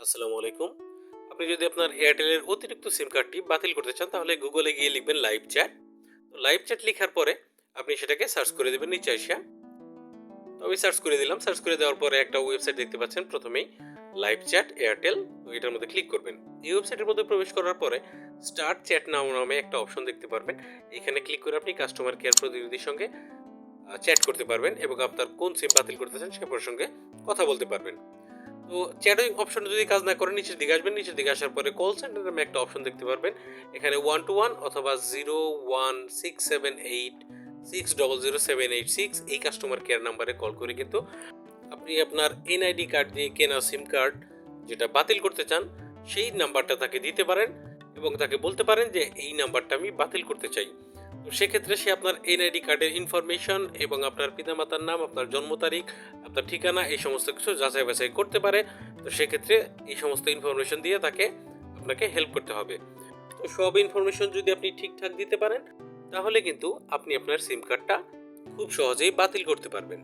আসসালামু আলাইকুম। আপনি যদি আপনার এয়ারটেলের অতিরিক্ত সিম কার্ডটি বাতিল করতে চান তাহলে গুগলে গিয়ে লিখবেন লাইভ চ্যাট। তো লাইভ চ্যাট লিখার পরে আপনি সেটাকে সার্চ করে দেবেন নিচে আইসা। তো আমি সার্চ করে দিলাম। সার্চ করে দেওয়ার পরে একটা ওয়েবসাইট দেখতে পাচ্ছেন প্রথমেই লাইভ চ্যাট এয়ারটেল। তো এটার মধ্যে ক্লিক করবেন। এই ওয়েবসাইটের মধ্যে প্রবেশ করার পরে স্টার্ট চ্যাট নাও নামে একটা অপশন দেখতে পারবেন। এখানে ক্লিক করে আপনি কাস্টমার কেয়ার প্রতিনিধির সঙ্গে চ্যাট করতে পারবেন এবং আপনার কোন সিম বাতিল করতে চান সে প্রসঙ্গে কথা বলতে পারবেন। তো চ্যাটিং অপশনটা যদি কাজ না করে নিচের দিকে আসবেন। নিচের দিকে আসার পরে কল সেন্টার নামে একটা অপশন দেখতে পারবেন। এখানে 121 অথবা 01678600786 এই কাস্টমার কেয়ার নাম্বারে কল করে কিন্তু আপনি আপনার এনআইডি কার্ড দিয়ে কেনা সিম কার্ড যেটা বাতিল করতে চান সেই নাম্বারটা তাকে দিতে পারেন এবং তাকে বলতে পারেন যে এই নাম্বারটা আমি বাতিল করতে চাই। তো সেক্ষেত্রে সে আপনার এনআইডি কার্ডের ইনফরমেশন এবং আপনার পিতামাতার নাম, আপনার জন্ম তারিখ, আপনার ঠিকানা এই সমস্ত কিছু যাচাই বাছাই করতে পারে। তো সেক্ষেত্রে এই সমস্ত ইনফরমেশন দিয়ে তাকে আপনাকে হেল্প করতে হবে। তো সব ইনফরমেশন যদি আপনি ঠিকঠাক দিতে পারেন তাহলে কিন্তু আপনি আপনার সিম কার্ডটা খুব সহজেই বাতিল করতে পারবেন।